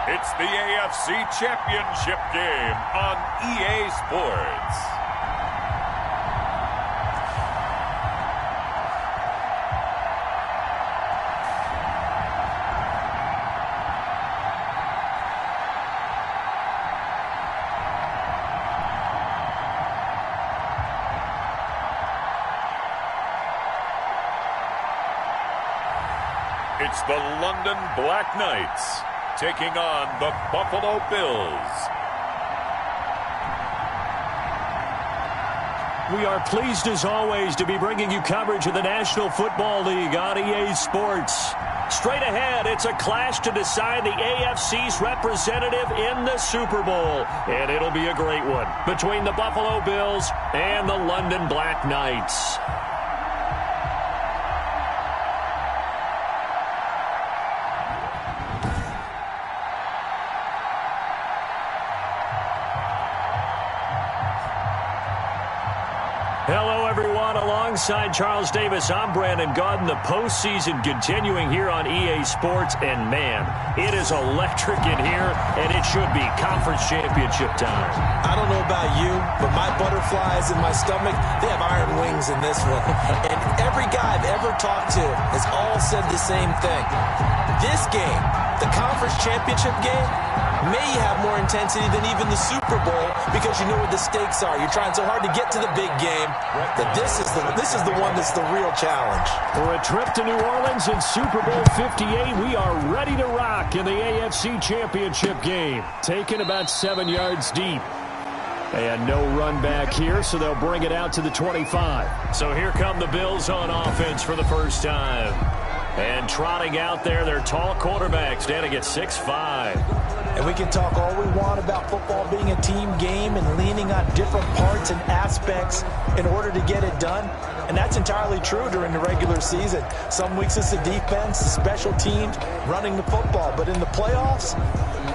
It's the AFC Championship game on EA Sports. It's the London Black Knights taking on the Buffalo Bills. We are pleased as always to be bringing you coverage of the National Football League on EA Sports. Straight ahead, it's a clash to decide the AFC's representative in the Super Bowl. And it'll be a great one between the Buffalo Bills and the London Black Knights. Hello, everyone. Alongside Charles Davis, I'm Brandon Gaudin. The postseason continuing here on EA Sports. And, man, it is electric in here, and it should be conference championship time. I don't know about you, but my butterflies in my stomach, they have iron wings in this one. And every guy I've ever talked to has all said the same thing. This game, the conference championship game, may have more intensity than even the Super Bowl because you know what the stakes are. You're trying so hard to get to the big game that this is the one that's the real challenge. For a trip to New Orleans in Super Bowl 58, we are ready to rock in the AFC Championship game. Taken about 7 yards deep. And no run back here, so they'll bring it out to the 25. So here come the Bills on offense for the first time. And trotting out there, their tall quarterback standing at 6'5". And we can talk all we want about football being a team game and leaning on different parts and aspects in order to get it done. And that's entirely true during the regular season. Some weeks it's the defense, the special teams, running the football. But in the playoffs,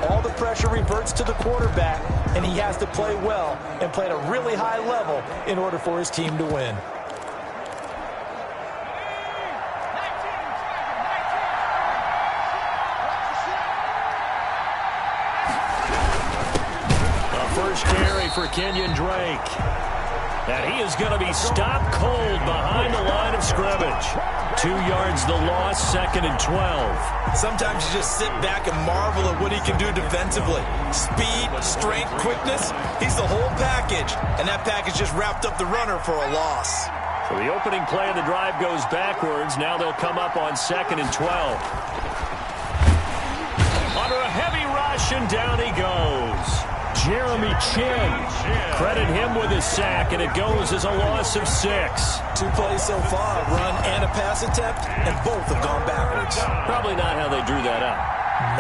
all the pressure reverts to the quarterback, and he has to play well and play at a really high level in order for his team to win. For Kenyon Drake. And he is going to be stopped cold behind the line of scrimmage. 2 yards the loss, 2nd and 12. Sometimes you just sit back and marvel at what he can do defensively. Speed, strength, quickness, he's the whole package. And that package just wrapped up the runner for a loss. So the opening play of the drive goes backwards. Now they'll come up on 2nd and 12. Under a heavy rush, and down he goes. Jeremy Chin, credit him with his sack, and it goes as a loss of 6. 2 plays so far, run and a pass attempt, and both have gone backwards. Probably not how they drew that up.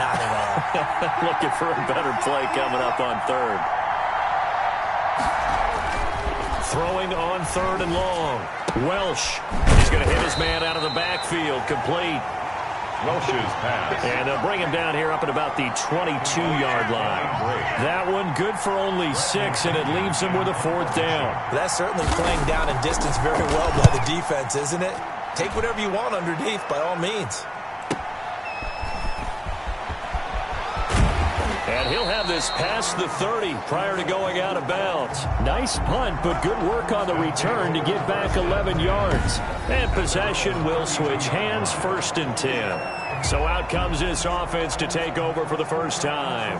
Not at all. Looking for a better play coming up on 3rd. Throwing on 3rd and long. Welsh, he's going to hit his man out of the backfield, complete. Welsh's pass. And they'll bring him down here up at about the 22-yard line. That one good for only 6, and it leaves him with a 4th down. That's certainly playing down in distance very well by the defense, isn't it? Take whatever you want underneath, by all means. And he'll have this past the 30 prior to going out of bounds. Nice punt, but good work on the return to get back 11 yards. And possession will switch hands, 1st and 10. So out comes this offense to take over for the first time.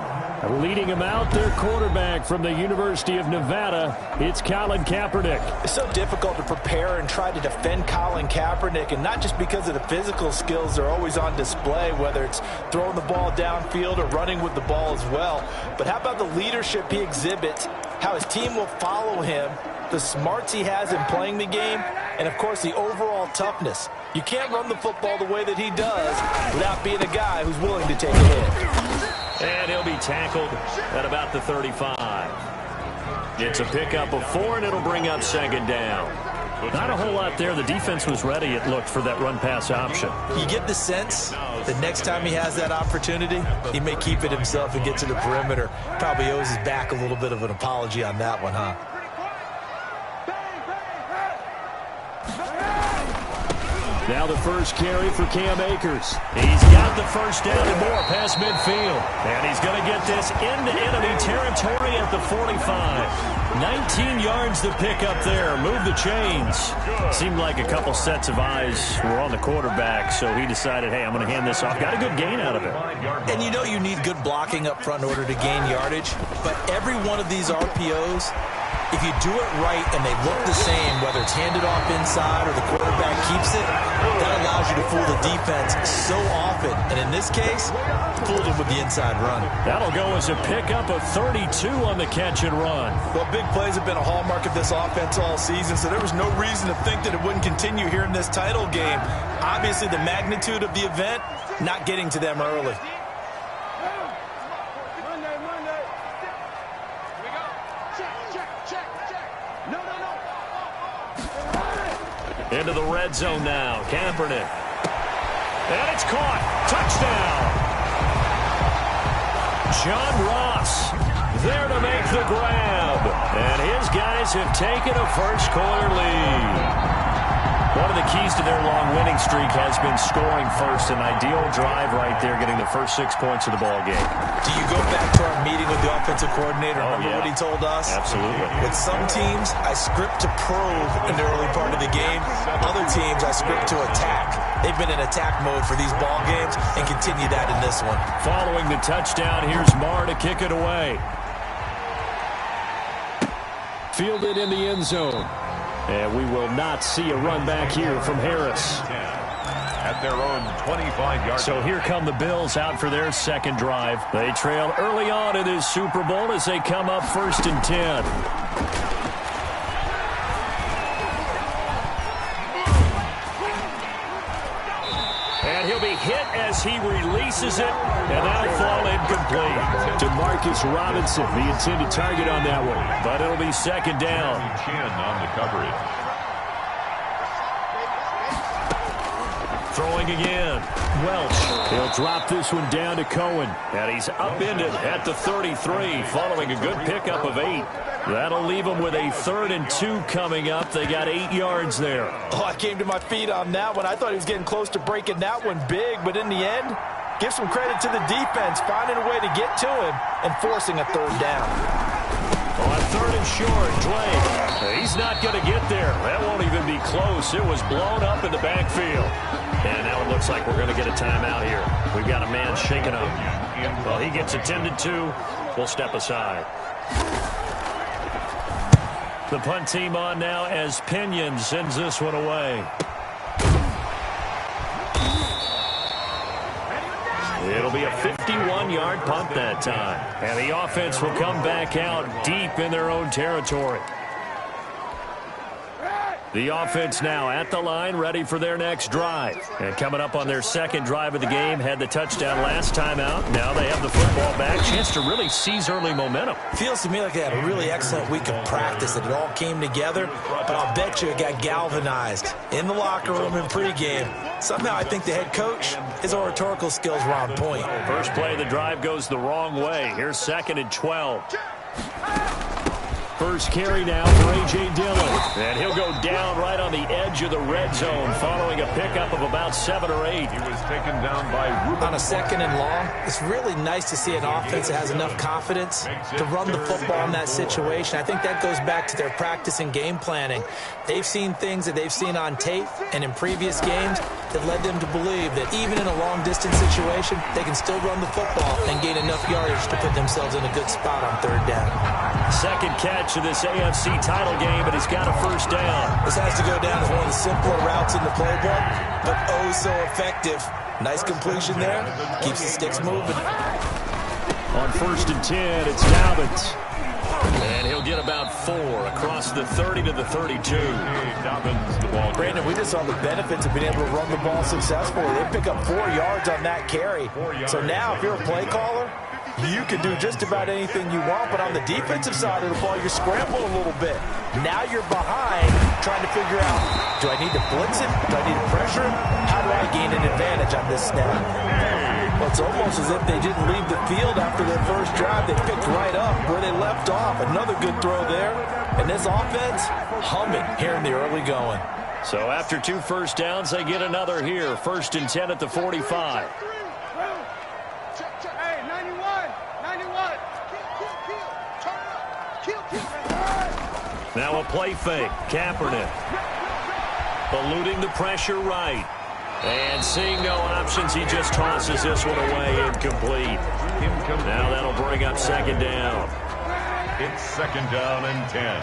Leading him out, their quarterback from the University of Nevada, it's Colin Kaepernick. It's so difficult to prepare and try to defend Colin Kaepernick, and not just because of the physical skills they're always on display, whether it's throwing the ball downfield or running with the ball as well. But how about the leadership he exhibits, how his team will follow him, the smarts he has in playing the game, and, of course, the overall toughness. You can't run the football the way that he does without being a guy who's willing to take a hit. And he'll be tackled at about the 35. It's a pickup of 4, and it'll bring up 2nd down. Not a whole lot there. The defense was ready, it looked, for that run-pass option. You get the sense that next time he has that opportunity, he may keep it himself and get to the perimeter. Probably owes his back a little bit of an apology on that one, huh? Now the first carry for Cam Akers. He's got the first down and more past midfield. And he's going to get this into enemy territory at the 45. 19 yards to pick up there. Move the chains. Seemed like a couple sets of eyes were on the quarterback, so he decided, hey, I'm going to hand this off. Got a good gain out of it. And you know you need good blocking up front in order to gain yardage, but every one of these RPOs, if you do it right and they look the same, whether it's handed off inside or the quarterback keeps it, that allows you to fool the defense so often. And in this case, fooled them with the inside run. That'll go as a pickup of 32 on the catch and run. Well, big plays have been a hallmark of this offense all season, so there was no reason to think that it wouldn't continue here in this title game. Obviously, the magnitude of the event, not getting to them early. Into the red zone now. Kaepernick. And it's caught. Touchdown. John Ross there to make the grab. And his guys have taken a first-quarter lead. One of the keys to their long winning streak has been scoring first. An ideal drive right there, getting the first 6 points of the ball game. Do you go back to our meeting with the offensive coordinator? Remember what he told us? Absolutely. With some teams, I script to probe in the early part of the game. Other teams, I script to attack. They've been in attack mode for these ball games and continue that in this one. Following the touchdown, here's Marr to kick it away. Fielded in the end zone. And we will not see a run back here from Harris. At their own 25-yard. So here come the Bills out for their second drive. They trail early on in this Super Bowl as they come up 1st and 10. And he'll be hit as he releases it, and that'll fall incomplete. To Marcus Robinson, the intended target on that one. But it'll be second down. Chin on the coverage. Throwing again. Welch. He'll drop this one down to Cohen. And he's upended at the 33, following a good pickup of 8. That'll leave them with a 3rd and 2 coming up. They got 8 yards there. Oh, I came to my feet on that one. I thought he was getting close to breaking that one big, but in the end, give some credit to the defense, finding a way to get to him and forcing a 3rd down. On 3rd and short, Drake. He's not going to get there. That won't even be close. It was blown up in the backfield. And now it looks like we're going to get a timeout here. We've got a man shaken up. Well, he gets attended to. We'll step aside. The punt team on now as Pinion sends this one away. It'll be a 51-yard punt that time. And the offense will come back out deep in their own territory. The offense now at the line, ready for their next drive. And coming up on their second drive of the game, had the touchdown last time out. Now they have the football back. Chance to really seize early momentum. Feels to me like they had a really excellent week of practice, that it all came together. But I'll bet you it got galvanized in the locker room in pregame. Somehow I think the head coach, his oratorical skills were on point. First play of the drive goes the wrong way. Here's 2nd and 12. First carry now for A.J. Dillon. And he'll go down right on the edge of the red zone following a pickup of about 7 or 8. He was taken down by Ruben. On a 2nd and long, it's really nice to see an offense that has enough confidence to run the football in that situation. I think that goes back to their practice and game planning. They've seen things that they've seen on tape and in previous games that led them to believe that even in a long-distance situation, they can still run the football and gain enough yardage to put themselves in a good spot on 3rd down. Second catch of this AFC title game, but he's got a first down. This has to go down as one of the simpler routes in the playbook, but oh so effective. Nice completion there. Keeps the sticks moving. On 1st and 10, it's Dobbins. And he'll get about 4 across the 30 to the 32. Dobbins, the ball. Brandon, we just saw the benefits of being able to run the ball successfully. They pick up 4 yards on that carry. So now, if you're a play caller, you can do just about anything you want, but on the defensive side of the ball, you're scrambling a little bit. Now you're behind, trying to figure out, do I need to blitz it? Do I need to pressure him? How do I gain an advantage on this snap? Well, it's almost as if they didn't leave the field after their first drive. They picked right up where they left off. Another good throw there. And this offense, humming here in the early going. So after 2 first downs, they get another here. 1st and 10 at the 45. Hey, 91. Now a play fake. Kaepernick eluding the pressure right. And seeing no options, he just tosses this one away, incomplete. Now that'll bring up 2nd down. It's 2nd down and 10.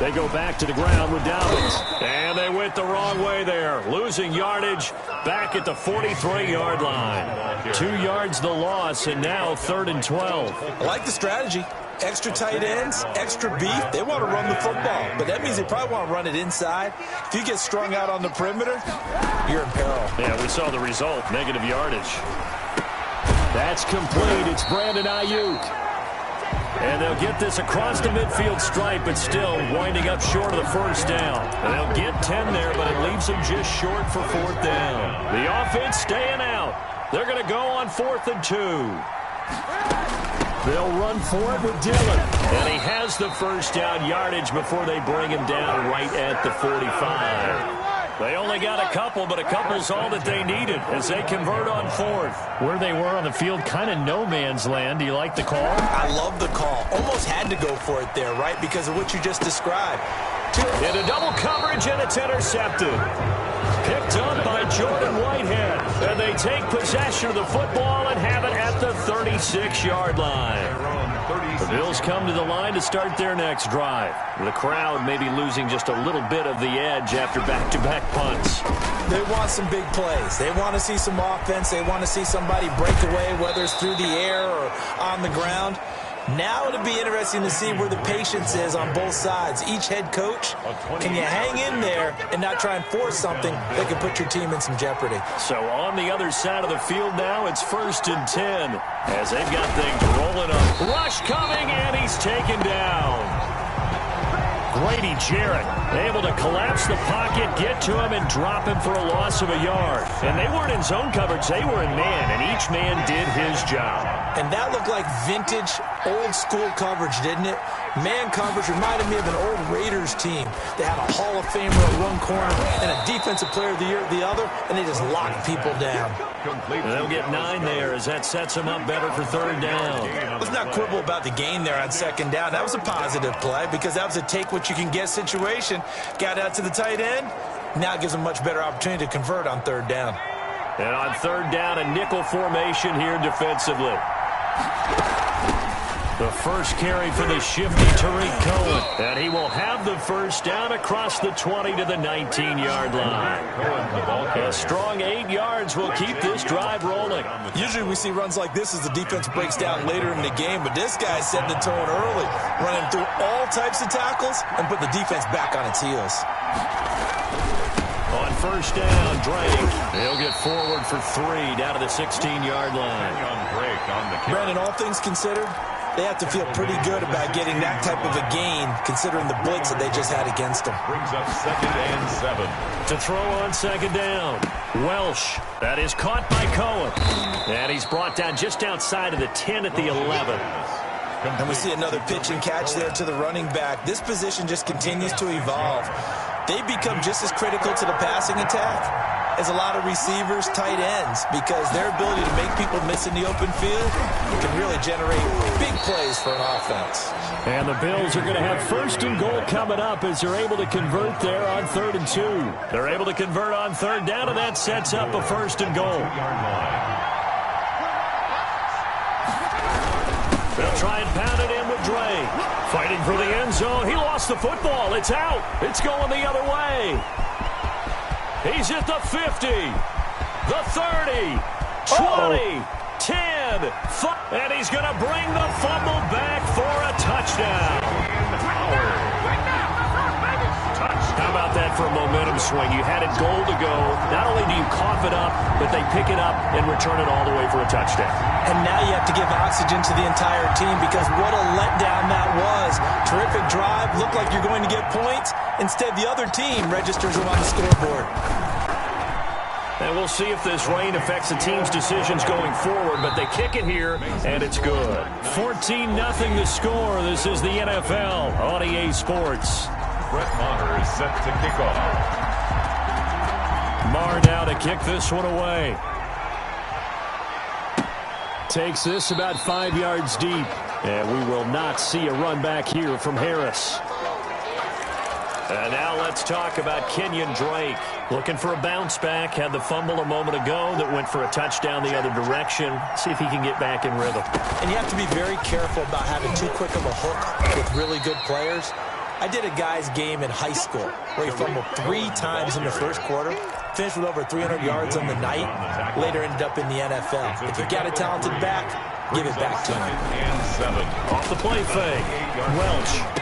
They go back to the ground with Dobbins. And they went the wrong way there. Losing yardage back at the 43-yard line. 2 yards the loss, and now 3rd and 12. I like the strategy. Extra tight ends, extra beef. They want to run the football, but that means they probably want to run it inside. If you get strung out on the perimeter, you're in peril. Yeah, we saw the result, negative yardage. That's complete. It's Brandon Ayuk. And they'll get this across the midfield stripe, but still winding up short of the 1st down. And they'll get 10 there, but it leaves them just short for 4th down. The offense staying out. They're going to go on 4th and 2. They'll run for it with Dillon. And he has the 1st down yardage before they bring him down right at the 45. They only got a couple, but a couple's all that they needed as they convert on 4th. Where they were on the field, kind of no man's land. Do you like the call? I love the call. Almost had to go for it there, right, because of what you just described. Into double coverage, and it's intercepted. Picked up by Jordan Whitehead. And they take possession of the football and have it at the 36-yard line. The Bills come to the line to start their next drive. The crowd may be losing just a little bit of the edge after back-to-back punts. They want some big plays. They want to see some offense. They want to see somebody break away, whether it's through the air or on the ground. Now it'll be interesting to see where the patience is on both sides. Each head coach, can you hang in there and not try and force something that could put your team in some jeopardy? So on the other side of the field now, it's 1st and 10 as they've got things rolling up. Rush coming, and he's taken down. Grady Jarrett able to collapse the pocket, get to him, and drop him for a loss of a yard. And they weren't in zone coverage. They were in man, and each man did his job. And that looked like vintage, old-school coverage, didn't it? Man coverage reminded me of an old Raiders team. They had a Hall of Famer at one corner and a Defensive Player of the Year at the other, and they just locked people down. And they'll get 9 there as that sets them up better for 3rd down. Let's not quibble about the gain there on 2nd down. That was a positive play because that was a take-what-you-can-get situation. Got out to the tight end. Now it gives them a much better opportunity to convert on 3rd down. And on 3rd down, a nickel formation here defensively. The first carry for the shifty Tariq Cohen. And he will have the 1st down across the 20 to the 19-yard line. A strong 8 yards will keep this drive rolling. Usually we see runs like this as the defense breaks down later in the game, but this guy set the tone early, running through all types of tackles and put the defense back on its heels. On 1st down, Drake. He'll get forward for 3 down to the 16-yard line. Brandon, all things considered, they have to feel pretty good about getting that type of a gain, considering the blitz that they just had against them. Brings up 2nd and 7. To throw on 2nd down. Welsh. That is caught by Cohen. And he's brought down just outside of the 10 at the 11. And we see another pitch and catch there to the running back. This position just continues to evolve. They become just as critical to the passing attack as a lot of receivers, tight ends, because their ability to make people miss in the open field can really generate big plays for an offense. And the Bills are going to have 1st and goal coming up as they're able to convert there on 3rd and 2. They're able to convert on 3rd down, and that sets up a 1st and goal. They'll try and pound it in with Drake. Fighting for the end zone. He lost the football. It's out. It's going the other way. He's at the 50, the 30, 20, 10, and he's going to bring the fumble back for a touchdown. How about that for a momentum swing? You had it goal to go. Not only do you cough it up, but they pick it up and return it all the way for a touchdown. And now you have to give oxygen to the entire team because what a letdown that was. Terrific drive. Looked like you're going to get points. Instead, the other team registers them on the scoreboard. And we'll see if this rain affects the team's decisions going forward, but they kick it here, and it's good. 14-0 the score. This is the NFL on EA Sports. Brett Maher is set to kick off. Maher now to kick this one away. Takes this about 5 yards deep. And we will not see a run back here from Harris. And now let's talk about Kenyon Drake. Looking for a bounce back. Had the fumble a moment ago that went for a touchdown the other direction. See if he can get back in rhythm. And you have to be very careful about having too quick of a hook with really good players. I did a guy's game in high school where he fumbled 3 times in the first quarter, finished with over 300 yards on the night, later ended up in the NFL. If you got a talented back, give it back to him. And 7. Off the play fake. Welch.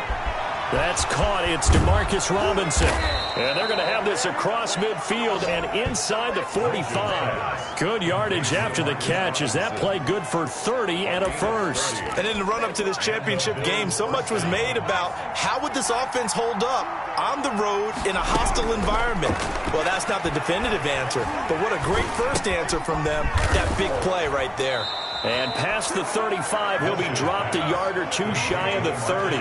That's caught. It's Demarcus Robinson. And they're going to have this across midfield and inside the 45. Good yardage after the catch. Is that play good for 30 and a first? And in the run-up to this championship game, so much was made about how would this offense hold up on the road in a hostile environment. Well, that's not the definitive answer, but what a great first answer from them. That big play right there. And past the 35, he'll be dropped a yard or two shy of the 30.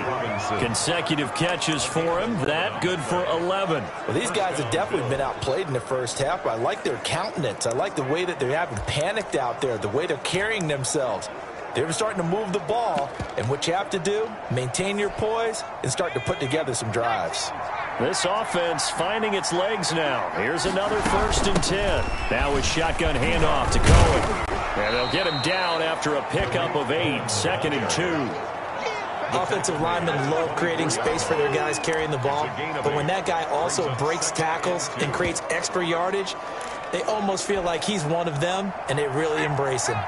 Consecutive catches for him. That good for 11. Well, these guys have definitely been outplayed in the first half. I like their countenance. I like the way that they haven't panicked out there, the way they're carrying themselves. They're starting to move the ball, and what you have to do, maintain your poise and start to put together some drives. This offense finding its legs now. Here's another 1st and 10. Now with shotgun handoff to Cohen. And they'll get him down after a pickup of 8. 2nd and 2. Offensive linemen love creating space for their guys carrying the ball, but when that guy also breaks tackles and creates extra yardage, they almost feel like he's one of them, and they really embrace him.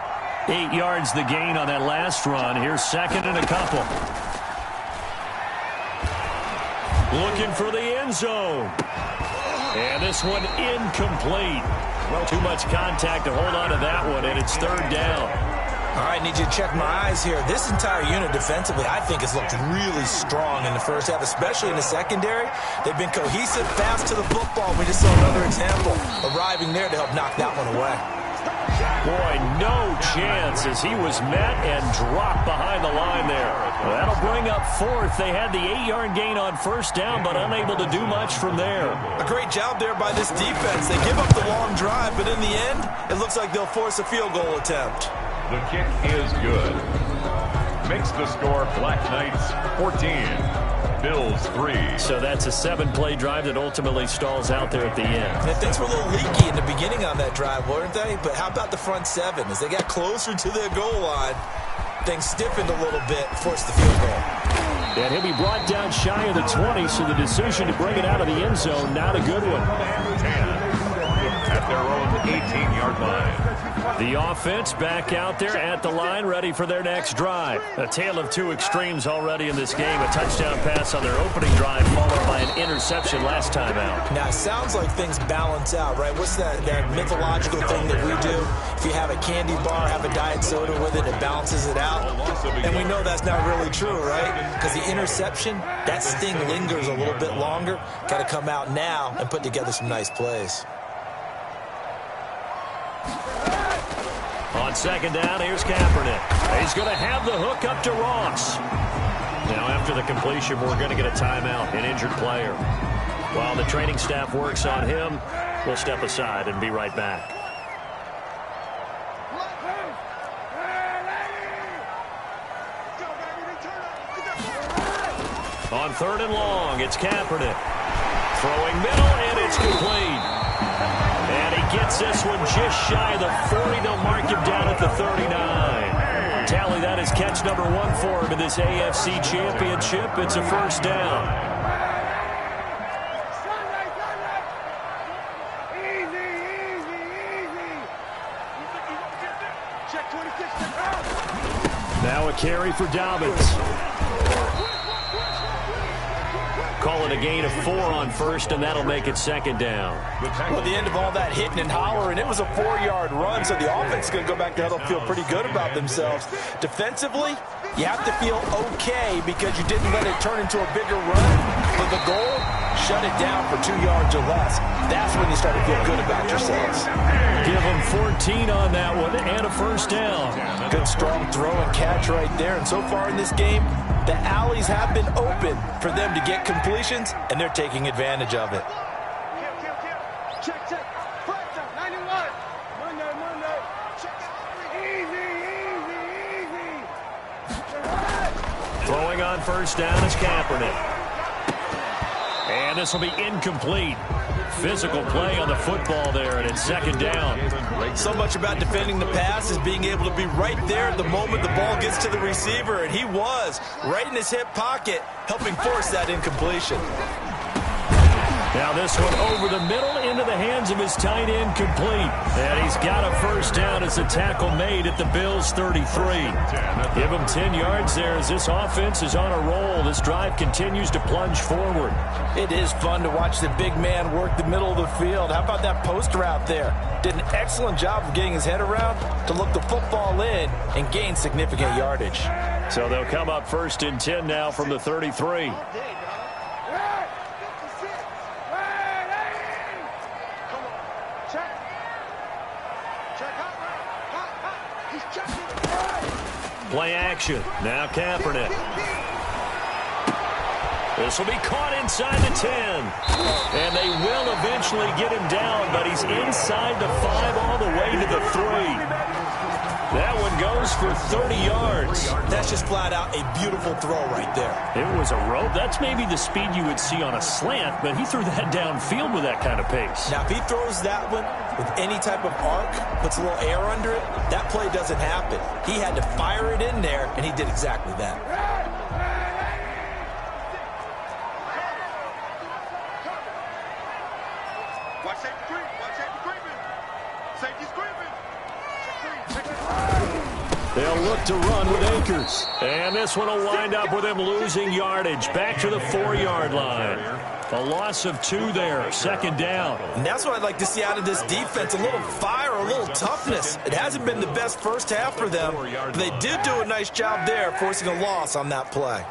8 yards the gain on that last run. Here's 2nd and a couple. Looking for the end zone. And this one incomplete. Well, too much contact to hold on to that one, and it's 3rd down. All right, need you to check my eyes here. This entire unit defensively, I think, has looked really strong in the first half, especially in the secondary. They've been cohesive, fast to the football. We just saw another example arriving there to help knock that one away. Boy, no chance as he was met and dropped behind the line there. Well, that'll bring up 4th. They had the 8-yard gain on 1st down, but unable to do much from there. A great job there by this defense. They give up the long drive, but in the end, it looks like they'll force a field goal attempt. The kick is good. Makes the score Black Knights 14. Bills 3. So that's a 7-play drive that ultimately stalls out there at the end. And things were a little leaky in the beginning on that drive, weren't they? But how about the front 7? As they got closer to their goal line, things stiffened a little bit, forced the field goal. And he'll be brought down shy of the 20, so the decision to bring it out of the end zone, not a good one. 10 at their own 18-yard line. The offense back out there at the line, ready for their next drive. A tale of 2 extremes already in this game. A touchdown pass on their opening drive, followed by an interception last time out. Now, it sounds like things balance out, right? What's that mythological thing that we do? If you have a candy bar, have a diet soda with it, it balances it out. And we know that's not really true, right? Because the interception, that sting lingers a little bit longer. Got to come out now and put together some nice plays. On 2nd down, here's Kaepernick. He's going to have the hook up to Ross. Now, after the completion, we're going to get a timeout, an injured player. While the training staff works on him, we'll step aside and be right back. On 3rd and long, it's Kaepernick. Throwing middle, and it's complete. And he gets this one just shy of the 40. They'll mark him down at the 39. Tally, that is catch number 1 for him in this AFC championship. It's a 1st down. Now a carry for Dobbins. Call it a gain of 4 on 1st, and that'll make it 2nd down. Well, at the end of all that hitting and hollering, it was a 4-yard run, so the offense is going to go back to huddle, feel pretty good about themselves. Defensively, you have to feel okay because you didn't let it turn into a bigger run. But the goal, shut it down for 2 yards or less. That's when you start to feel good about yourselves. Give them 14 on that one and a 1st down. Good strong throw and catch right there. And so far in this game, The alleys have been open for them to get completions, and they're taking advantage of it. Check. 91. Monday. Check. Easy. Throwing on first down is Kaepernick. And this will be incomplete. Physical play on the football there, and it's second down. So much about defending the pass is being able to be right there at the moment the ball gets to the receiver, and he was right in his hip pocket, helping force that incompletion. Now this one over the middle into the hands of his tight end, complete. And he's got a first down as a tackle made at the Bills' 33. Give him 10 yards there as this offense is on a roll. This drive continues to plunge forward. It is fun to watch the big man work the middle of the field. How about that post route there? Did an excellent job of getting his head around to look the football in and gain significant yardage. So they'll come up first and 10 now from the 33. Play action. Now Kaepernick. This will be caught inside the 10. And they will eventually get him down, but he's inside the 5 all the way to the 3. That one goes for 30 yards. That's just flat out a beautiful throw right there. It was a rope. That's maybe the speed you would see on a slant, but he threw that downfield with that kind of pace. Now, if he throws that one with any type of arc, puts a little air under it, that play doesn't happen. He had to fire it in there, and he did exactly that. Watch safety creeping. Safety's creeping. They'll look to run with Akers. And this one will wind up with him losing yardage. Back to the 4-yard line. A loss of 2 there. Second down. And that's what I'd like to see out of this defense. A little fire, a little toughness. It hasn't been the best first half for them, but they did do a nice job there, forcing a loss on that play.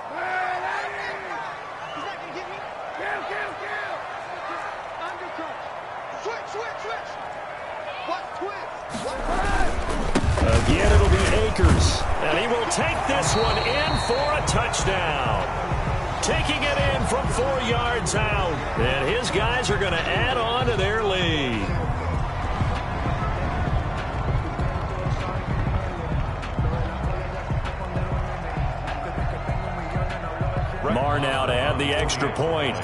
Again, it'll be Akers. And he will take this one in for a touchdown. Taking it in from 4 yards out. And his guys are going to add on to their lead. Marr now to add the extra point.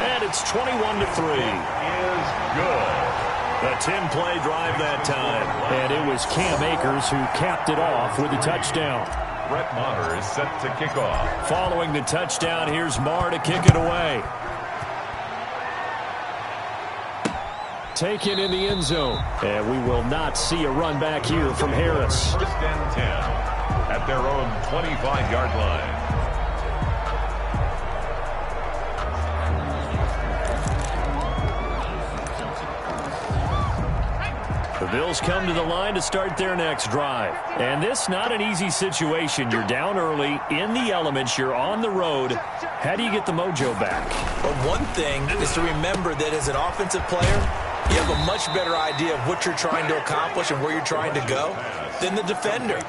And it's 21-3. Good. A 10-play drive that time. And it was Cam Akers who capped it off with a touchdown. Brett Maher is set to kick off. Following the touchdown, here's Marr to kick it away. Taken in the end zone. And we will not see a run back here from Harris. First and 10 at their own 25-yard line. The Bills come to the line to start their next drive. And this not an easy situation. You're down early, in the elements, you're on the road. How do you get the mojo back? Well, one thing is to remember that as an offensive player, you have a much better idea of what you're trying to accomplish and where you're trying to go than the defender.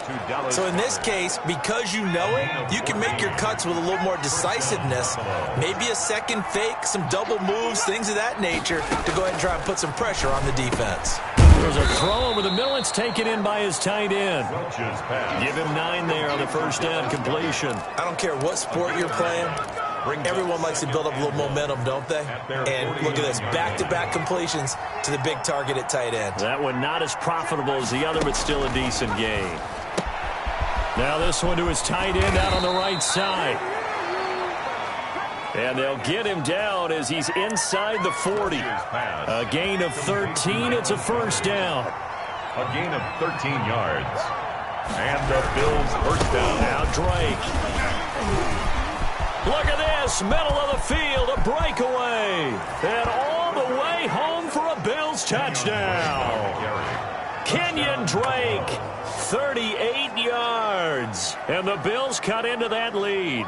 So in this case, because you know it, you can make your cuts with a little more decisiveness, maybe a second fake, some double moves, things of that nature, to go ahead and try and put some pressure on the defense. There's a throw over the middle. It's taken in by his tight end. Give him 9 there on the first down completion. I don't care what sport you're playing. Everyone likes to build up a little momentum, don't they? And look at this, back-to-back completions to the big target at tight end. That one not as profitable as the other, but still a decent gain. Now this one to his tight end out on the right side. And they'll get him down as he's inside the 40. A gain of 13. It's a first down. A gain of 13 yards. And the Bills first down. Now Drake. Look at this. Middle of the field. A breakaway. And all the way home for a Bills touchdown. Kenyon Drake. 38 yards. And the Bills cut into that lead.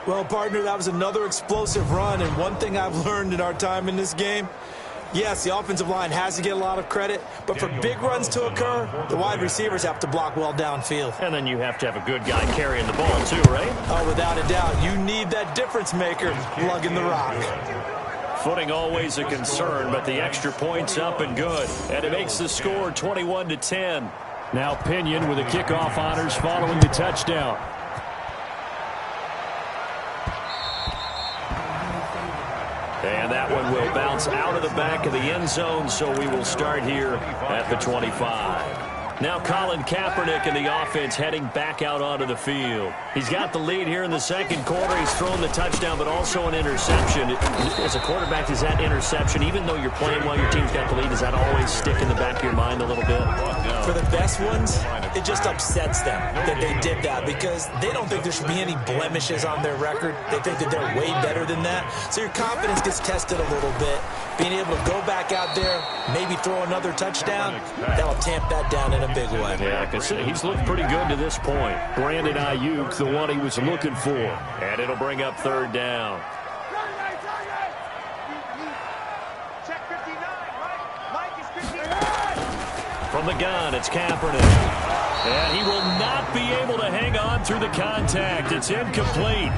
Well, partner, that was another explosive run, and one thing I've learned in our time in this game, Yes, the offensive line has to get a lot of credit, but for big runs to occur, the wide receivers have to block well downfield. And then you have to have a good guy carrying the ball too, right? Oh, without a doubt. You need that difference maker lugging the rock. Footing always a concern, but the extra point's up and good. And it makes the score 21-10. Now Pinion with the kickoff honors following the touchdown. And that one will bounce out of the back of the end zone, so we will start here at the 25. Now Colin Kaepernick in the offense heading back out onto the field. He's got the lead here in the second quarter. He's thrown the touchdown, but also an interception. As a quarterback, is that interception, even though you're playing while your team's got the lead, does that always stick in the back of your mind a little bit? For the best ones, it just upsets them that they did that because they don't think there should be any blemishes on their record. They think that they're way better than that. So your confidence gets tested a little bit. Being able to go back out there, maybe throw another touchdown, that'll tamp that down in a big way. Yeah, because he's looked pretty good to this point. Brandon Ayuk, the one he was looking for. And it'll bring up third down. Check 59, right? Mike is 59. From the gun, it's Kaepernick. And he will not be able to hang on through the contact. It's incomplete.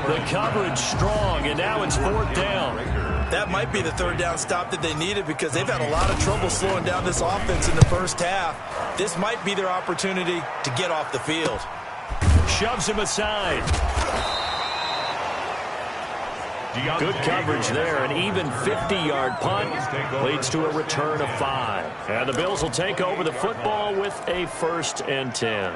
The coverage strong, and now it's fourth down. That might be the third down stop that they needed because they've had a lot of trouble slowing down this offense in the first half. This might be their opportunity to get off the field. Shoves him aside. Good coverage there. An even 50-yard punt leads to a return of 5. And the Bills will take over the football with a 1st and 10.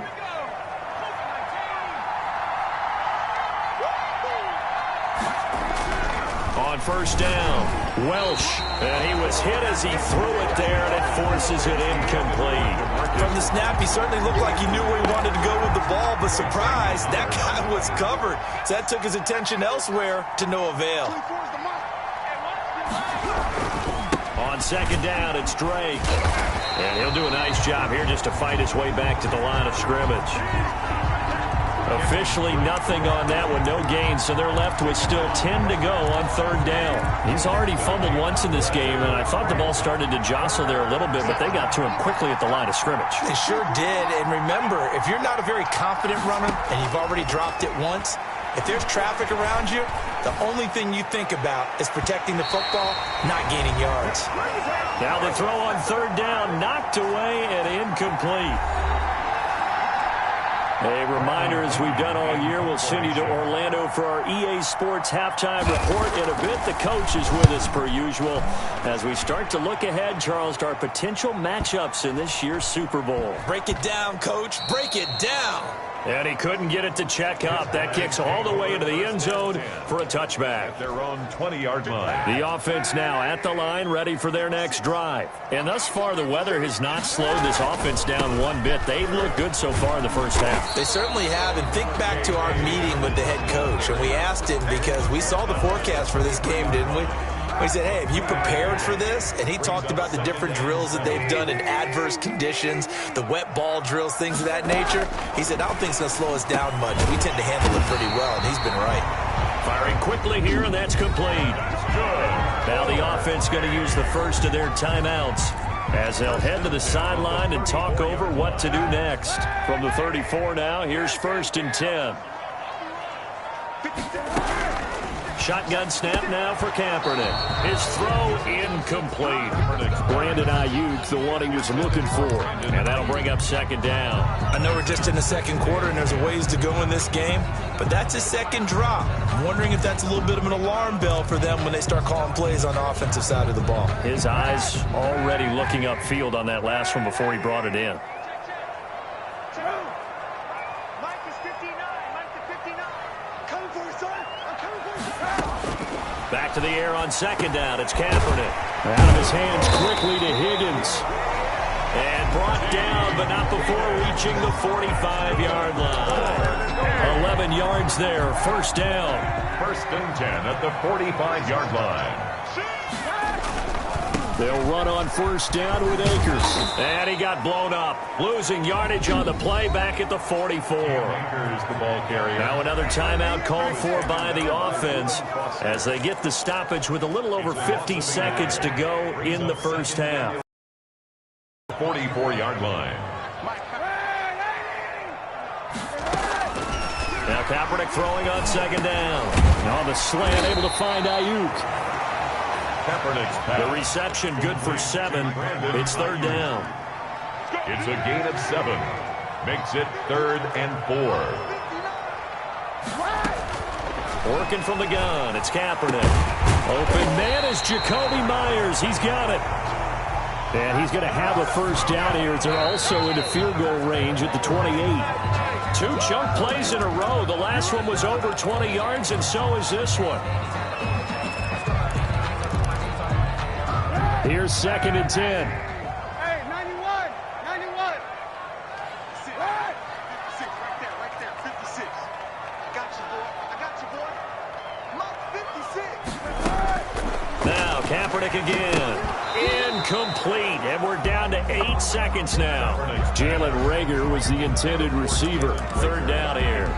On first down, Welsh. And he was hit as he threw it there, and it forces it incomplete. From the snap, he certainly looked like he knew where he wanted to go with the ball, but surprise, that guy was covered. So that took his attention elsewhere to no avail. On second down, it's Drake. And he'll do a nice job here just to fight his way back to the line of scrimmage. Officially nothing on that one, no gain, so they're left with still 10 to go on third down. He's already fumbled once in this game, and I thought the ball started to jostle there a little bit, but they got to him quickly at the line of scrimmage. They sure did, and remember, if you're not a very confident runner and you've already dropped it once, if there's traffic around you, the only thing you think about is protecting the football, not gaining yards. Now the throw on third down, knocked away and incomplete. A reminder, as we've done all year, we'll send you to Orlando for our EA Sports halftime report in a bit. The coach is with us per usual as we start to look ahead, Charles, to our potential matchups in this year's Super Bowl. Break it down, Coach. Break it down. And he couldn't get it to check up. That kicks all the way into the end zone for a touchback. Their own 20-yard line. The offense now at the line, ready for their next drive. And thus far, the weather has not slowed this offense down one bit. They've looked good so far in the first half. They certainly have. And think back to our meeting with the head coach. And we asked him because we saw the forecast for this game, didn't we? We said, hey, have you prepared for this? And he talked about the different drills that they've done in adverse conditions, the wet ball drills, things of that nature. He said, I don't think it's going to slow us down much. We tend to handle it pretty well, and he's been right. Firing quickly here, and that's complete. Now the offense going to use the first of their timeouts as they'll head to the sideline and talk over what to do next. From the 34 now, here's 1st and 10. Shotgun snap now for Kaepernick. His throw incomplete. Brandon Ayuk, the one he was looking for. And that'll bring up second down. I know we're just in the second quarter and there's a ways to go in this game, but that's his second drop. I'm wondering if that's a little bit of an alarm bell for them when they start calling plays on the offensive side of the ball. His eyes already looking upfield on that last one before he brought it in. Mike is 59. Mike is 59. Coming for you, son. I'm coming for you. Back to the air on second down. It's Kaepernick. Out of his hands quickly to Higgins. And brought down, but not before reaching the 45-yard line. 11 yards there. First down. 1st and 10 at the 45-yard line. They'll run on first down with Akers. And he got blown up. Losing yardage on the play back at the 44. Akers, the ball carrier. Now another timeout called for by the offense as they get the stoppage with a little over 50 seconds to go in the first half. 44-yard line. Now Kaepernick throwing on second down. On the slant, able to find Ayuk. Kaepernick's pass. The reception good for 7. It's third down. It's a gain of 7. Makes it 3rd and 4. Working from the gun, it's Kaepernick. Open man is Jacoby Myers. He's got it. And he's going to have a first down here as they're also into field goal range at the 28. 2 chunk plays in a row. The last one was over 20 yards, and so is this one. Here's 2nd and 10. Hey, 91. 91. 56. 56. Right there. 56. I got you, boy. Mark 56. Now Kaepernick again. Incomplete. And we're down to 8 seconds now. Jalen Reagor was the intended receiver. Third down here.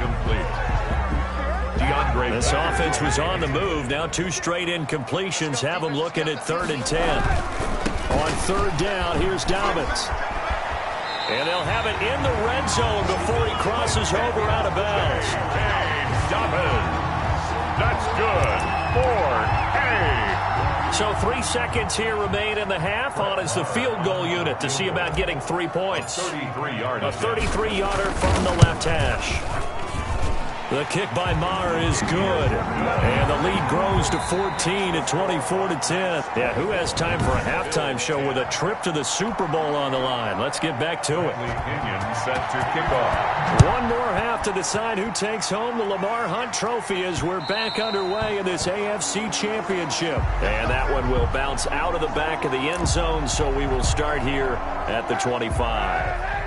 This offense was on the move. Now 2 straight incompletions have them looking at 3rd and 10. On third down, here's Dobbins. And they'll have it in the red zone before he crosses over out of bounds. James Dobbins. That's good. 4-8. So 3 seconds here remain in the half. On is the field goal unit to see about getting 3 points. 33-yard. A 33-yarder from the left hash. The kick by Maher is good. And the lead grows to 14 at 24-10. Yeah, who has time for a halftime show with a trip to the Super Bowl on the line? Let's get back to it. Set to kick off. One more half to decide who takes home the Lamar Hunt Trophy as we're back underway in this AFC Championship. And that one will bounce out of the back of the end zone, so we will start here at the 25.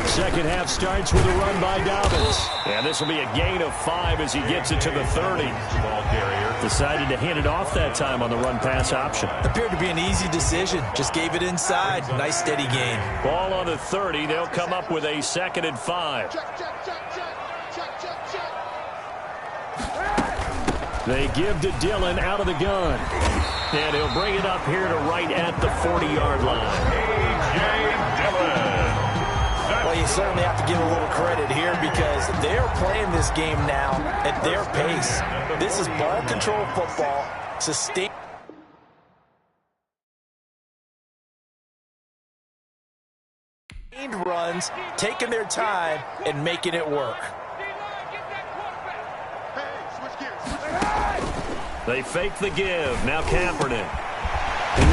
Second half starts with a run by Dobbins. And this will be a gain of 5 as he gets it to the 30. Ball carrier. Decided to hand it off that time on the run-pass option. Appeared to be an easy decision. Just gave it inside. Nice steady gain. Ball on the 30. They'll come up with a 2nd and 5. They give to Dillon out of the gun. And he'll bring it up here to right at the 40-yard line. A.J. Dillon. Well, you certainly have to give a little credit here because they're playing this game now at their pace. This is ball control football. Sustained runs, taking their time, and making it work. They fake the give. Now Kaepernick.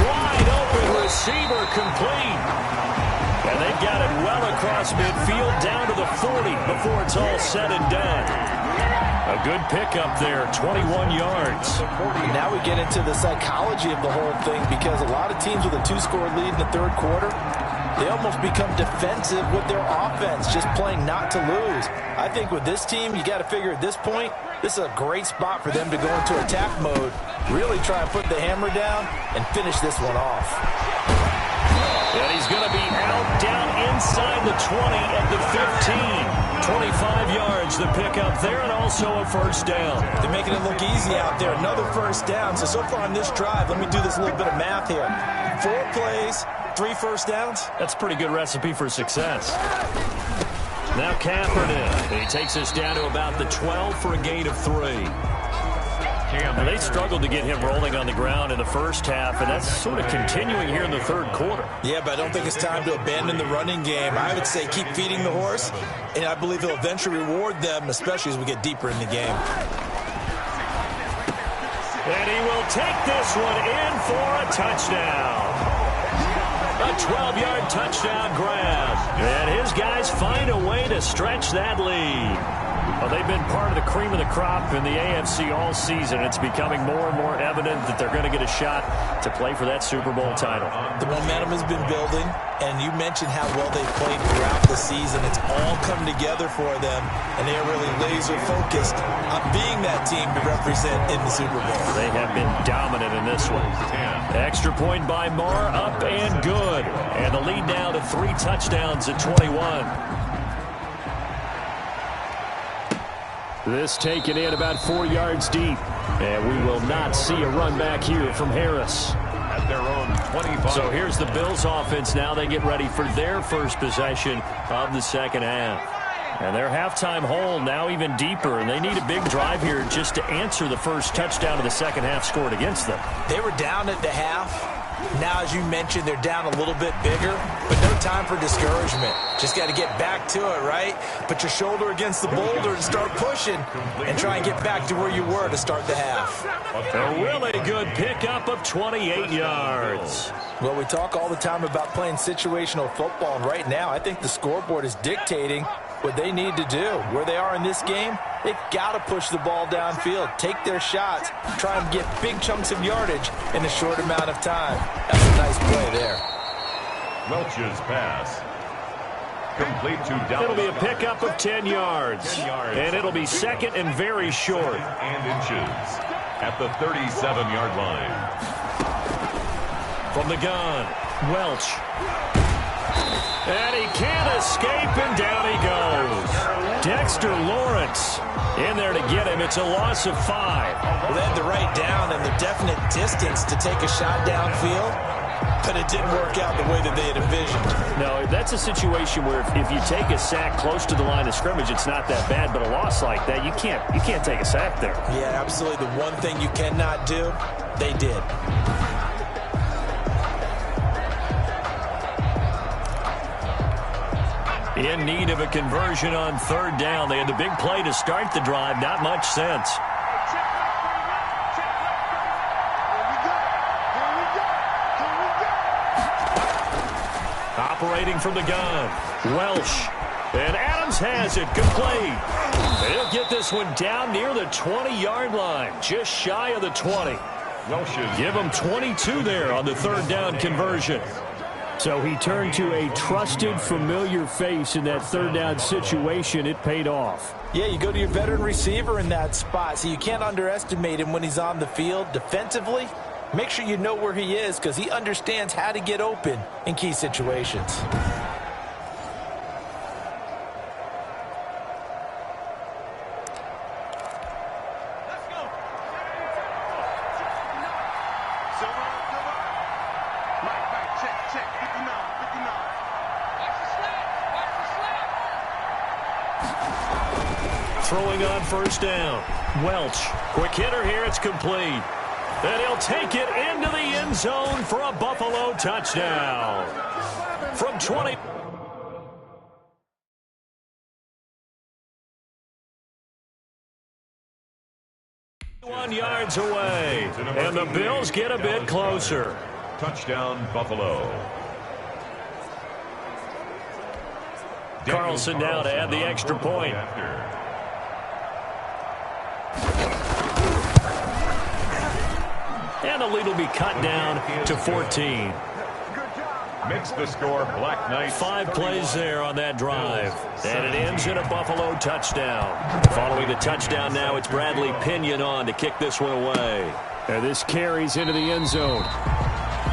Wide open receiver complete. And they've got it well across midfield down to the 40 before it's all said and done. A good pickup there, 21 yards. Now we get into the psychology of the whole thing because a lot of teams with a 2-score lead in the third quarter, they almost become defensive with their offense, just playing not to lose. I think with this team, you got to figure at this point, this is a great spot for them to go into attack mode, really try and put the hammer down and finish this one off. And he's going to be out down inside the 20 at the 15. 25 yards the pickup there and also a first down. They're making it look easy out there. Another first down. So far on this drive, let me do this little bit of math here. 4 plays, 3 first downs. That's a pretty good recipe for success. Now Kaepernick. He takes us down to about the 12 for a gain of 3. And they struggled to get him rolling on the ground in the first half, and that's sort of continuing here in the third quarter. Yeah, but I don't think it's time to abandon the running game. I would say keep feeding the horse, and I believe he'll eventually reward them, especially as we get deeper in the game. And he will take this one in for a touchdown. A 12-yard touchdown grab. And his guys find a way to stretch that lead. Well, they've been part of the cream of the crop in the AFC all season. It's becoming more and more evident that they're going to get a shot to play for that Super Bowl title. The momentum has been building, and you mentioned how well they've played throughout the season. It's all come together for them, and they are really laser-focused on being that team to represent in the Super Bowl. They have been dominant in this one. Extra point by Marr, up and good. And the lead now to 3 touchdowns at 21. This taken in about 4 yards deep. And we will not see a run back here from Harris. At their own 25. So here's the Bills offense now. They get ready for their first possession of the second half. And their halftime hole now even deeper. And they need a big drive here just to answer the first touchdown of the second half scored against them. They were down at the half. Now, as you mentioned, they're down a little bit bigger, but no time for discouragement. Just got to get back to it, right? Put your shoulder against the boulder and start pushing and try and get back to where you were to start the half. A really good pickup of 28 yards. Well, we talk all the time about playing situational football, and right now I think the scoreboard is dictating what they need to do. Where they are in this game, they've got to push the ball downfield, take their shots, try and get big chunks of yardage in a short amount of time. That's a nice play there. Welch's pass. Complete to Dallas. It'll be a pickup of 10 yards. And it'll be second and very short. And inches at the 37-yard line. From the gun, Welch. And he can't escape, and down he goes. Dexter Lawrence in there to get him. It's a loss of 5. Well, they had the right down and the definite distance to take a shot downfield, but it didn't work out the way that they had envisioned. No, that's a situation where if you take a sack close to the line of scrimmage, it's not that bad, but a loss like that, you can't take a sack there. Yeah, absolutely. The one thing you cannot do, they did. In need of a conversion on third down. They had the big play to start the drive. Not much sense. Operating from the gun, Welsh. And Adams has it complete. They'll get this one down near the 20-yard line, just shy of the 20. Welch's. Give them 22 there on the third down conversion. So he turned to a trusted, familiar face in that third down situation. It paid off. Yeah, you go to your veteran receiver in that spot, so you can't underestimate him when he's on the field defensively. Make sure you know where he is because he understands how to get open in key situations. Throwing on first down. Welch. Quick hitter here. It's complete. And he'll take it into the end zone for a Buffalo touchdown. From 20. 1 yards away. And the Bills get a bit closer. Touchdown, Buffalo. Carlson now to add the extra point. And the lead will be cut down to 14. Makes the score Black Knights. 5 plays there on that drive. And it ends in a Buffalo touchdown. Following the touchdown now, it's Bradley Pinion on to kick this one away. And this carries into the end zone.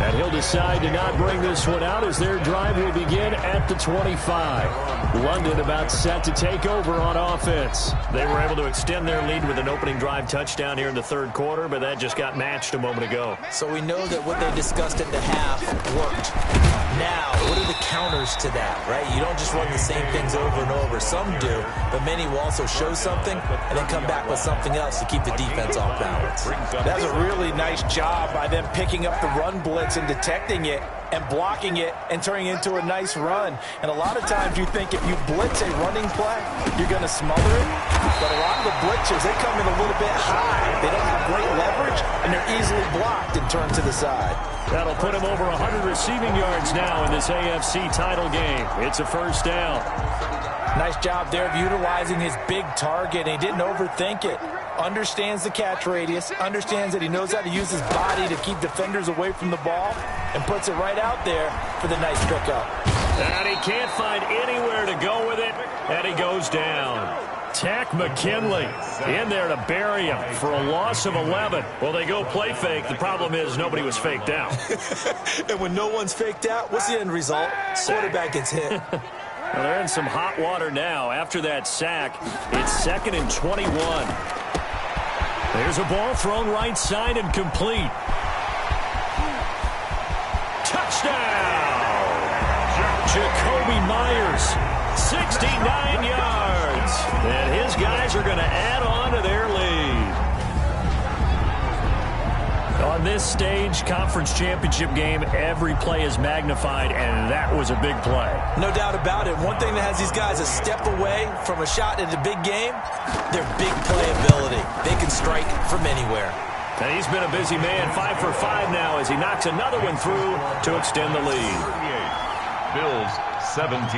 And he'll decide to not bring this one out as their drive will begin at the 25. London about set to take over on offense. They were able to extend their lead with an opening drive touchdown here in the third quarter, but that just got matched a moment ago. So we know that what they discussed at the half worked. Now, what are the counters to that, right? You don't just run the same things over and over. Some do, but many will also show something and then come back with something else to keep the defense off balance. That's a really nice job by them picking up the run blitz and detecting it and blocking it and turning it into a nice run. And a lot of times you think if you blitz a running play, you're going to smother it. But a lot of the blitzers, they come in a little bit high. They don't have great leverage, and they're easily blocked and turned to the side. That'll put him over 100 receiving yards now in this AFC title game. It's a first down. Nice job there of utilizing his big target. He didn't overthink it. Understands the catch radius, understands that he knows how to use his body to keep defenders away from the ball, and puts it right out there for the nice pickup. And he can't find anywhere to go with it, and he goes down. Tack McKinley in there to bury him for a loss of 11. Well, they go play fake. The problem is nobody was faked out. And when no one's faked out, what's the end result? Quarterback gets hit. Well, they're in some hot water now. After that sack, it's 2nd and 21. There's a ball thrown right side and complete. Touchdown! Jacoby Myers, 69 yards. And his guys are going to add on to their lead. On this stage, conference championship game, every play is magnified, and that was a big play. No doubt about it. One thing that has these guys a step away from a shot at a big game, their big playability. They can strike from anywhere. And he's been a busy man, 5 for 5 now as he knocks another one through to extend the lead. 38, Bills 17.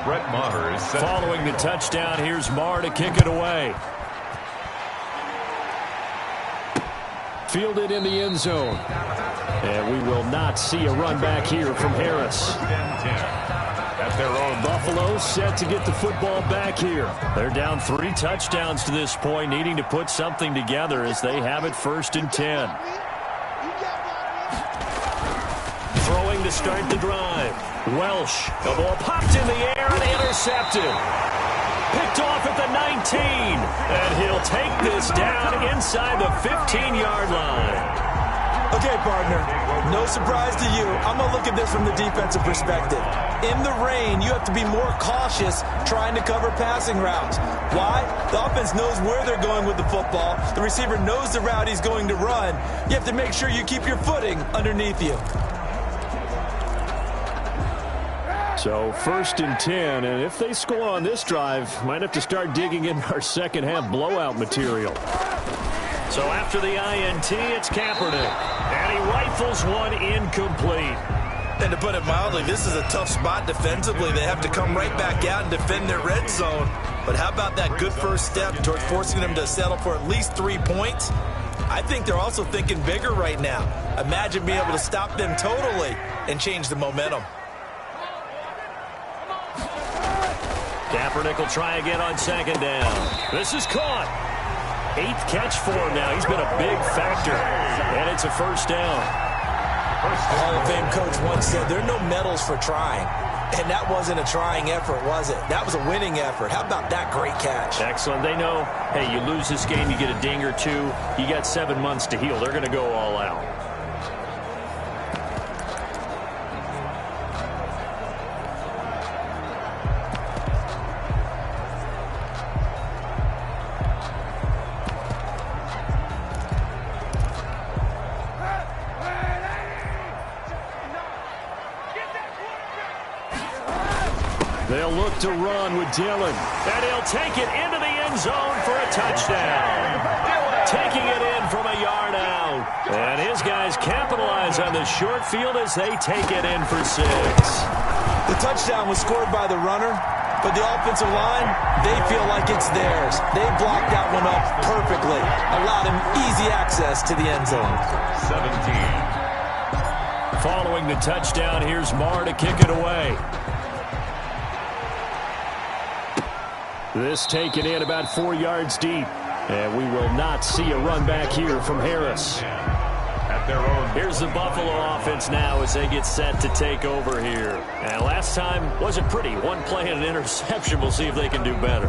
Brett Maher is set. Following the touchdown, here's Maher to kick it away. Fielded in the end zone. And we will not see a run back here from Harris. 10-10. At their own. Buffalo set to get the football back here. They're down 3 touchdowns to this point, needing to put something together as they have it 1st and 10. Throwing to start the drive. Welsh. The ball popped in the air and intercepted. Picked off at the 19. And he'll take this down inside the 15-yard line. Okay, partner, no surprise to you. I'm going to look at this from the defensive perspective. In the rain, you have to be more cautious trying to cover passing routes. Why? The offense knows where they're going with the football. The receiver knows the route he's going to run. You have to make sure you keep your footing underneath you. So 1st and 10, and if they score on this drive, might have to start digging in our second half blowout material. So after the INT, it's Kaepernick, and he rifles one incomplete. And to put it mildly, this is a tough spot defensively. They have to come right back out and defend their red zone. But how about that good first step towards forcing them to settle for at least 3 points? I think they're also thinking bigger right now. Imagine being able to stop them totally and change the momentum. Kaepernick will try again on 2nd down. This is caught. 8th catch for him now. He's been a big factor. And it's a 1st down. A Hall of Fame coach once said there are no medals for trying. And that wasn't a trying effort, was it? That was a winning effort. How about that great catch? Excellent. They know, hey, you lose this game, you get a ding or 2. You got 7 months to heal. They're going to go all out. They'll look to run with Dillon. And he'll take it into the end zone for a touchdown. Taking it in from a yard out. And his guys capitalize on the short field as they take it in for 6. The touchdown was scored by the runner, but the offensive line, they feel like it's theirs. They blocked that one up perfectly. Allowed him easy access to the end zone. 17. Following the touchdown, here's Maher to kick it away. This taken in about 4 yards deep. And we will not see a run back here from Harris. At their own. Here's the Buffalo offense now as they get set to take over here. And last time wasn't pretty. 1 play and an interception. We'll see if they can do better.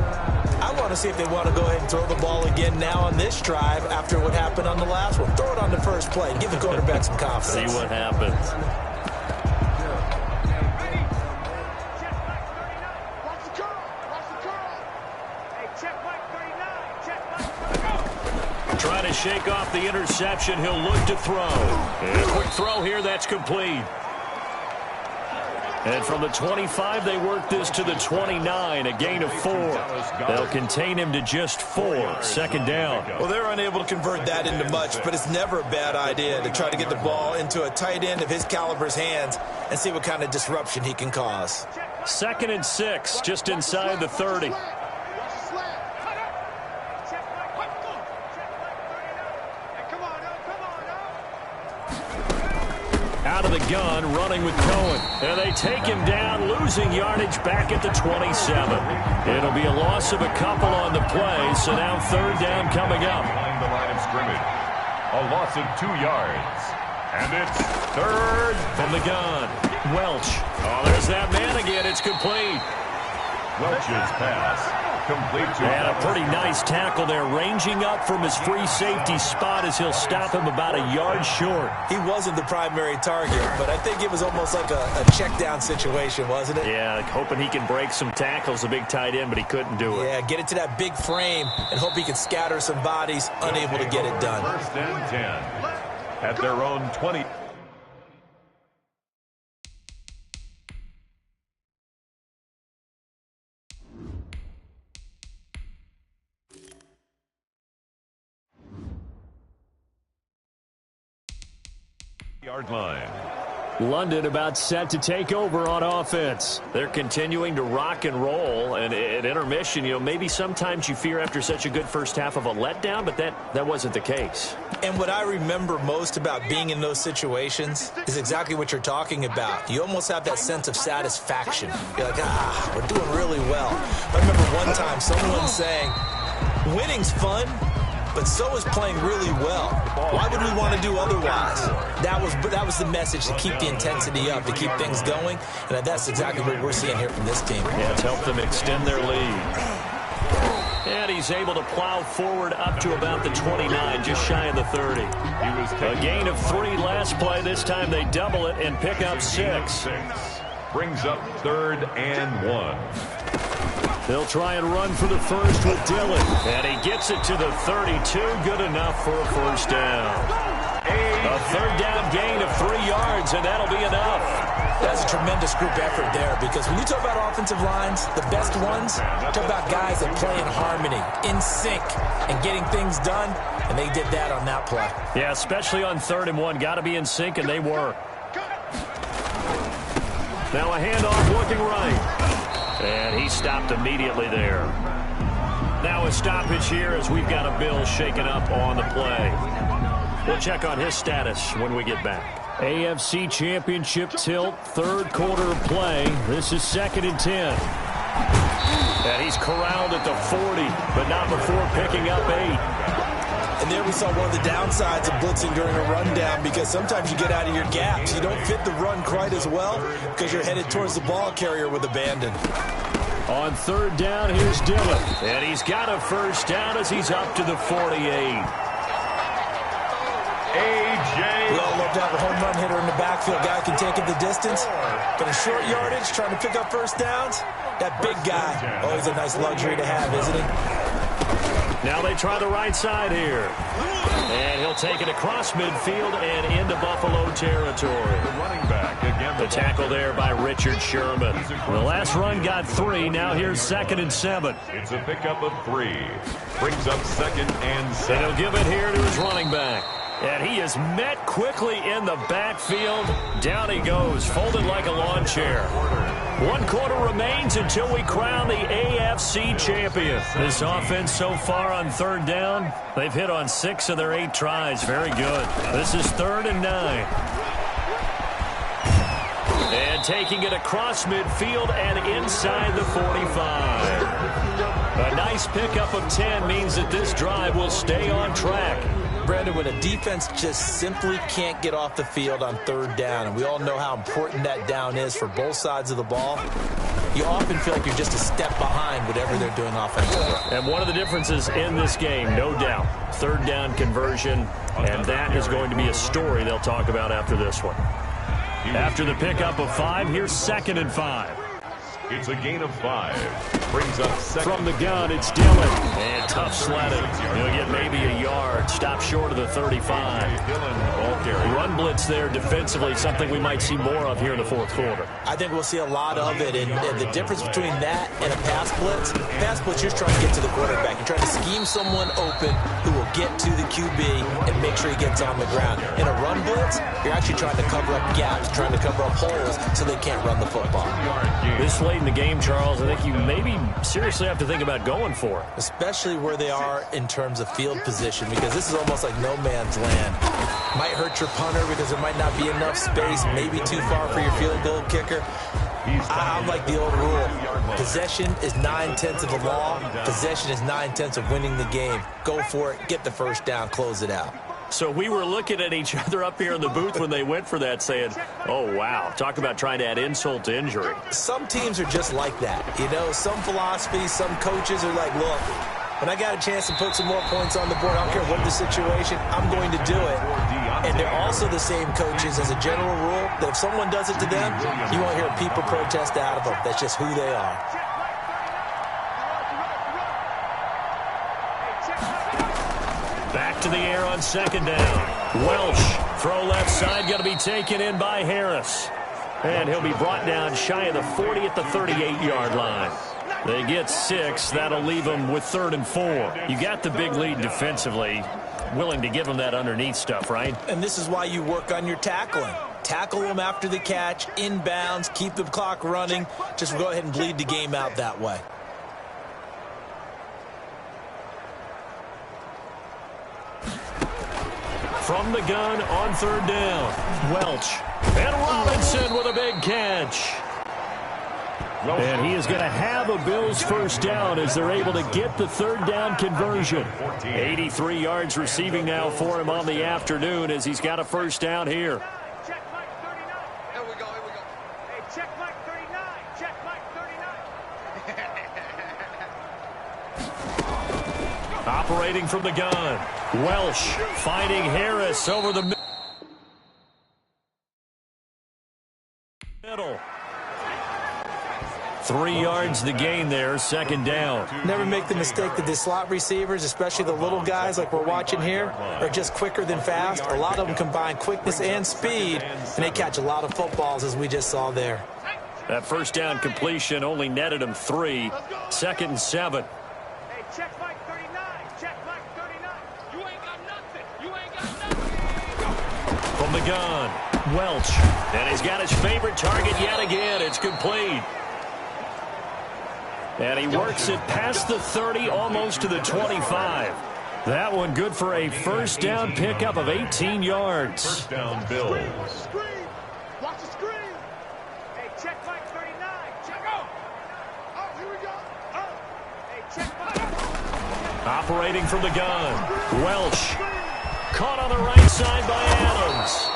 I want to see if they want to go ahead and throw the ball again now on this drive after what happened on the last one. Throw it on the first play. Give the quarterback some confidence. See what happens. Trying to shake off the interception. He'll look to throw. And a quick throw here. That's complete. And from the 25, they work this to the 29, a gain of 4. They'll contain him to just 4, second down. Well, they're unable to convert that into much, but it's never a bad idea to try to get the ball into a tight end of his caliber's hands and see what kind of disruption he can cause. 2nd and 6, just inside the 30. Out of the gun, running with Cohen. And they take him down, losing yardage back at the 27. It'll be a loss of a couple on the play, so now 3rd down coming up. Behind the line of scrimmage. A loss of 2 yards. And it's 3rd. From the gun, Welch. Oh, there's that man again. It's complete. Welch's pass. Complete to And a pretty nice tackle there, ranging up from his free safety spot as he'll stop him about a yard short. He wasn't the primary target, but I think it was almost like a check down situation, wasn't it? Yeah, like hoping he can break some tackles, a big tight end, but he couldn't do it. Yeah, get it to that big frame and hope he can scatter some bodies, unable to get it done. 1st and 10 at their own 20. Yard line. London about set to take over on offense. They're continuing to rock and roll, and at intermission, maybe sometimes you fear after such a good first half of a letdown, but that wasn't the case. And what I remember most about being in those situations is exactly what you're talking about. You almost have that sense of satisfaction. You're like, we're doing really well. I remember one time someone saying, winning's fun, but so is playing really well. Why would we want to do otherwise? That was the message, to keep the intensity up, to keep things going, and that's exactly what we're seeing here from this team. Yeah, it's helped them extend their lead. And he's able to plow forward up to about the 29, just shy of the 30. A gain of 3 last play. This time they double it and pick up 6. Brings up 3rd and 1. They'll try and run for the first with Dillon. And he gets it to the 32. Good enough for a 1st down. A 3rd down gain of 3 yards, and that'll be enough. That's a tremendous group effort there, because when you talk about offensive lines, the best ones, talk about guys that play in harmony, in sync, and getting things done, and they did that on that play. Yeah, especially on 3rd and 1. Got to be in sync, and they were. Now a handoff looking right. And he stopped immediately there. Now a stoppage here as we've got a Bill shaken up on the play. We'll check on his status when we get back. AFC Championship tilt, 3rd quarter of play. This is 2nd and 10. And he's corralled at the 40, but not before picking up 8. And there we saw one of the downsides of blitzing during a rundown, because sometimes you get out of your gaps. You don't fit the run quite as well because you're headed towards the ball carrier with abandon. On 3rd down, here's Dillon. And he's got a 1st down as he's up to the 48. We all love to have a home run hitter in the backfield. Guy can take it the distance. But in short yardage, trying to pick up 1st downs, that big guy, always a nice luxury to have, isn't he? Now they try the right side here. And he'll take it across midfield and into Buffalo territory. The running back again. The tackle there by Richard Sherman. The last run got 3. Now here's 2nd and 7. It's a pickup of 3. Brings up 2nd and 7. And he'll give it here to his running back. And he is met quickly in the backfield. Down he goes, folded like a lawn chair. 1 quarter remains until we crown the AFC champion. This offense so far on 3rd down, they've hit on 6 of their 8 tries. Very good. This is 3rd and 9. And taking it across midfield and inside the 45. A nice pickup of 10 means that this drive will stay on track. Brandon, when a defense just simply can't get off the field on 3rd down, and we all know how important that down is for both sides of the ball, you often feel like you're just a step behind whatever they're doing offensively. And one of the differences in this game, no doubt, 3rd down conversion, and that is going to be a story they'll talk about after this one. After the pickup of 5, here's 2nd and 5. It's a gain of 5. Brings up second. From the gun, it's Dillon. And tough sledding. He'll get maybe a yard. Stop short of the 35. Dillon, ball carrier. Run blitz there defensively, something we might see more of here in the fourth quarter. I think we'll see a lot of it, and the difference between that and a pass blitz, you're just trying to get to the quarterback. You're trying to scheme someone open who will get to the QB and make sure he gets on the ground. In a run blitz, you're actually trying to cover up gaps, trying to cover up holes so they can't run the football. This late in the game, Charles, I think you maybe seriously have to think about going for it. Especially where they are in terms of field position, because this is almost like no man's land. Might hurt your punter because there might not be enough space, maybe too far for your field goal kicker. I'm like the old rule. Possession is 9/10 of the law. Possession is 9/10 of winning the game. Go for it, get the first down, close it out. So we were looking at each other up here in the booth when they went for that saying, oh, wow, talk about trying to add insult to injury. Some teams are just like that. You know, some philosophies, some coaches are like, look, when I got a chance to put some more points on the board, I don't care what the situation, I'm going to do it. And they're also the same coaches as a general rule that if someone does it to them, you won't hear people protest out of them. That's just who they are. Back to the air on second down. Welch, throw left side, going to be taken in by Harris. And he'll be brought down shy of the 40 at the 38-yard line. They get 6. That'll leave them with 3rd and 4. You got the big lead defensively. Willing to give them that underneath stuff, right? And this is why you work on your tackling. Tackle them after the catch, inbounds, keep the clock running. Just go ahead and bleed the game out that way. From the gun on 3rd down. Welch. And Robinson with a big catch. And he is going to have a Bills first down as they're able to get the 3rd down conversion. 83 yards receiving now for him on the afternoon as he's got a first down here. Check Mike 39. Here we go. Hey, check Mike 39. Check Mike 39. Operating from the gun. Welsh finding Harris over the middle. 3 yards to gain there, 2nd down. Never make the mistake that the slot receivers, especially the little guys like we're watching here, are just quicker than fast. A lot of them combine quickness and speed, and they catch a lot of footballs, as we just saw there. That first down completion only netted him 3. 2nd and 7. Hey, check Mike 39. Check Mike 39. You ain't got nothing. You ain't got nothing. From the gun, Welch. And he's got his favorite target yet again. It's complete. And he works it past the 30, almost to the 25. That one good for a first down pickup of 18 yards. First down, Bills. Screen. Watch the screen. Hey, check Mike 39. Check out. Oh, here we go. Oh. Hey, check Mike. Operating from the gun, Welch. Caught on the right side by Adams.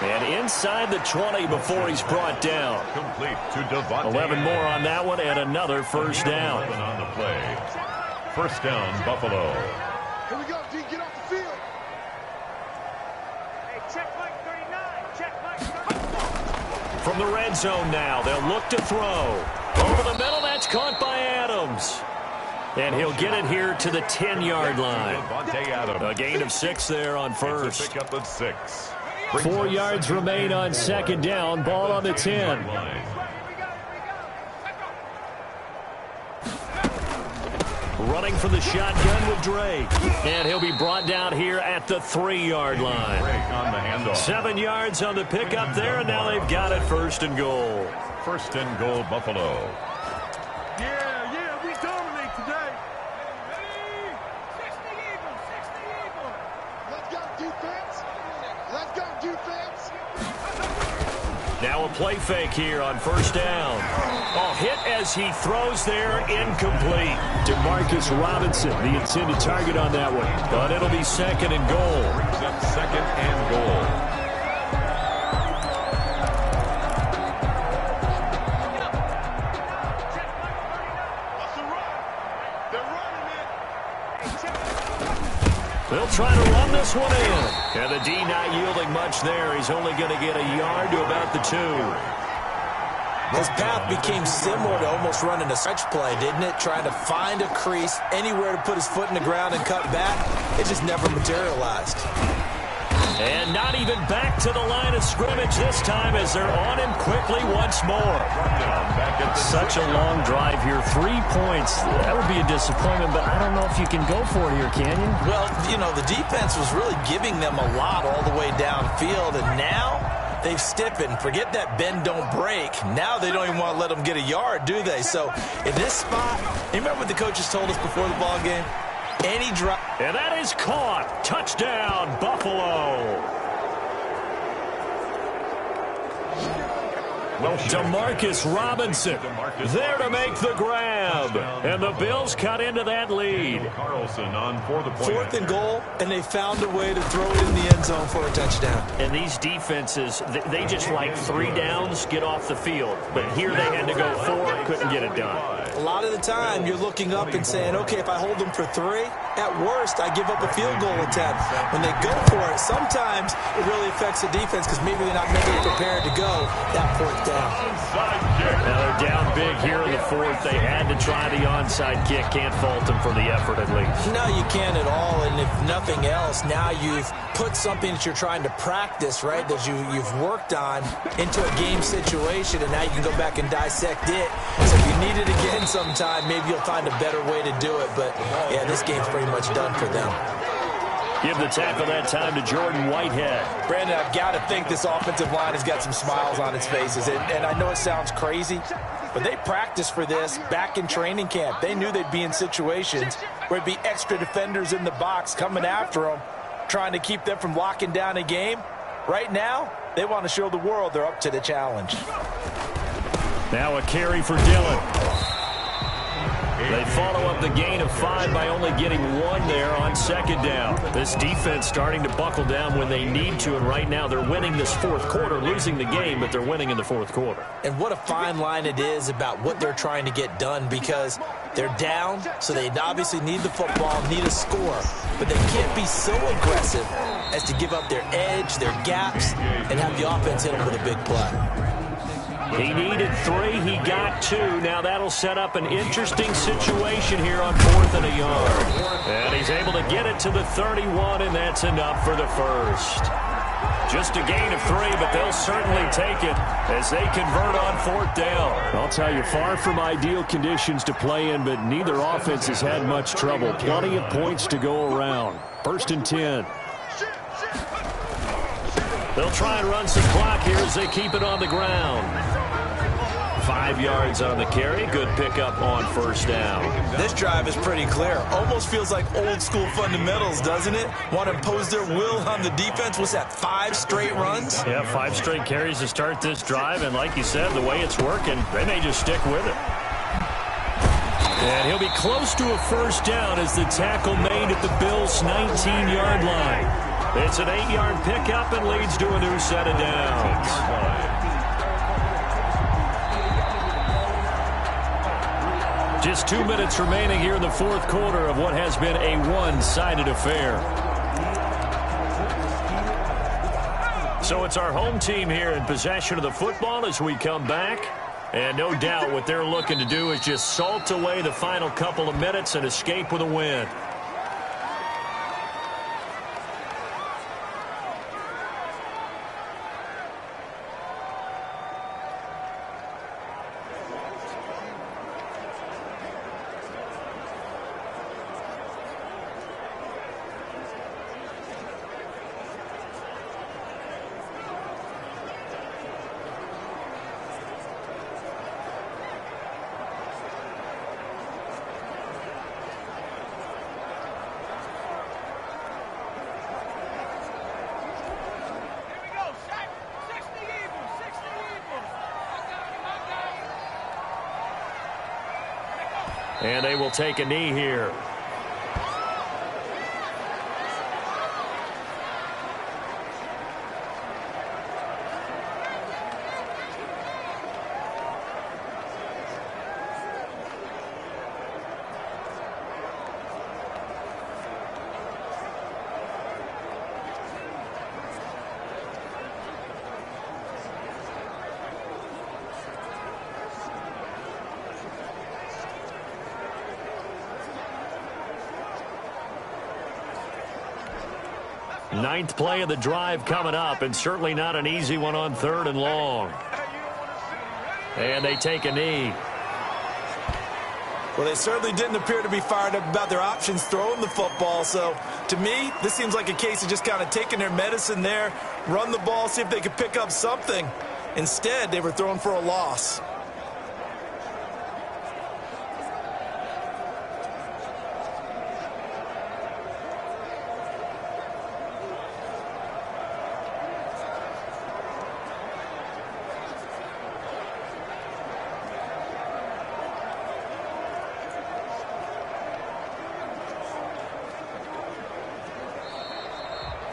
And inside the 20 before he's brought down. Complete to Devontae. 11 more on that one and another first down. 11 on the play. First down, Buffalo. Here we go, D. Get off the field. Hey, check Mike 39. Check Mike 39. From the red zone now, they'll look to throw. Over the middle, that's caught by Adams. And he'll get it here to the 10-yard line. Devontae Adams. A gain of 6 there on first. It's a pickup of 6. 4 yards remain on 2nd down. Ball on the 10. Running for the shotgun with Drake. And he'll be brought down here at the 3-yard line. On the handoff. 7 yards on the pickup there, and now they've got it 1st and goal. 1st and goal, Buffalo. Yeah, we dominate today. Ready? 60 Eagles, 60 Eagles. Let's go, defense. Let's go, defense. Now a play fake here on 1st down. Oh, hit as he throws there, incomplete. DeMarcus Robinson, the intended target on that one. But it'll be 2nd and goal. Brings up 2nd and goal. They'll try to run this one in. And the D not yielding much there. He's only going to get a yard to about the 2. His path became similar to almost running a stretch play, didn't it? Trying to find a crease, anywhere to put his foot in the ground and cut back. It just never materialized. And not even back to the line of scrimmage this time as they're on him quickly once more. Such a long drive here. 3 points. That would be a disappointment, but I don't know if you can go for it here, can you? Well, you know, the defense was really giving them a lot all the way downfield, and now they've stiffened. Forget that bend, don't break. Now they don't even want to let them get a yard, do they? So in this spot, you remember what the coaches told us before the ball game? Any drive. And that is caught. Touchdown, Buffalo. Demarcus Robinson there to make the grab. And the Bills cut into that lead. Carlson on for the point. 4th and goal, and they found a way to throw it in the end zone for a touchdown. And these defenses, they just like 3 downs, get off the field. But here they had to go 4, couldn't get it done. A lot of the time, you're looking up and saying, okay, if I hold them for 3, at worst, I give up a field goal attempt. When they go for it, sometimes it really affects the defense because maybe they're not mentally prepared to go that 4th down. Now they're down big here in the 4th. They had to try the onside kick. Can't fault them for the effort at least. No, you can't at all. And if nothing else, now you've put something that you're trying to practice, right, that you've worked on into a game situation, and now you can go back and dissect it. So if you need it again sometime, maybe you'll find a better way to do it. But, yeah, this game's pretty much done for them. Give the tackle that time to Jordan Whitehead. Brandon, I've got to think this offensive line has got some smiles on its faces. And I know it sounds crazy, but they practiced for this back in training camp. They knew they'd be in situations where it'd be extra defenders in the box coming after them, trying to keep them from locking down a game. Right now, they want to show the world they're up to the challenge. Now a carry for Dillon. They follow up the gain of 5 by only getting 1 there on 2nd down. This defense starting to buckle down when they need to, and right now they're winning this 4th quarter, losing the game, but they're winning in the 4th quarter. And what a fine line it is about what they're trying to get done, because they're down, so they obviously need the football, need a score, but they can't be so aggressive as to give up their edge, their gaps, and have the offense hit them with a big play. He needed 3. He got 2. Now that'll set up an interesting situation here on 4th and a yard. And he's able to get it to the 31, and that's enough for the first. Just a gain of 3, but they'll certainly take it as they convert on 4th down. I'll tell you, far from ideal conditions to play in, but neither offense has had much trouble. Plenty of points to go around. 1st and 10. They'll try and run some clock here as they keep it on the ground. 5 yards on the carry. Good pickup on 1st down. This drive is pretty clear. Almost feels like old school fundamentals, doesn't it? Want to impose their will on the defense. What's that, 5 straight runs? Yeah, 5 straight carries to start this drive. And like you said, the way it's working, they may just stick with it. And he'll be close to a 1st down as the tackle made at the Bills' 19-yard line. It's an 8-yard pickup and leads to a new set of downs. Just 2 minutes remaining here in the 4th quarter of what has been a one-sided affair. So it's our home team here in possession of the football as we come back. And no doubt what they're looking to do is just salt away the final couple of minutes and escape with a win. And they will take a knee here. Ninth play of the drive coming up, and certainly not an easy one on 3rd and long. And they take a knee. Well, they certainly didn't appear to be fired up about their options throwing the football. So, to me, this seems like a case of just kind of taking their medicine there, run the ball, see if they could pick up something. Instead, they were throwing for a loss.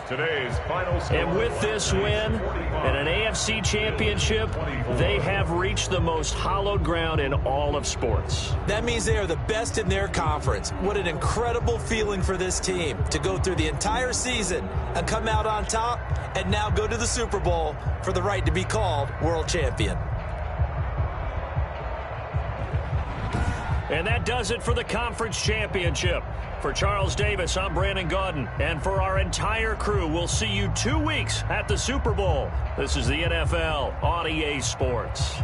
Today's final score. And with this win and an AFC championship, they have reached the most hallowed ground in all of sports. That means they are the best in their conference. What an incredible feeling for this team to go through the entire season and come out on top and now go to the Super Bowl for the right to be called world champion. And that does it for the conference championship. For Charles Davis, I'm Brandon Gaudin. And for our entire crew, we'll see you 2 weeks at the Super Bowl. This is the NFL on EA Sports.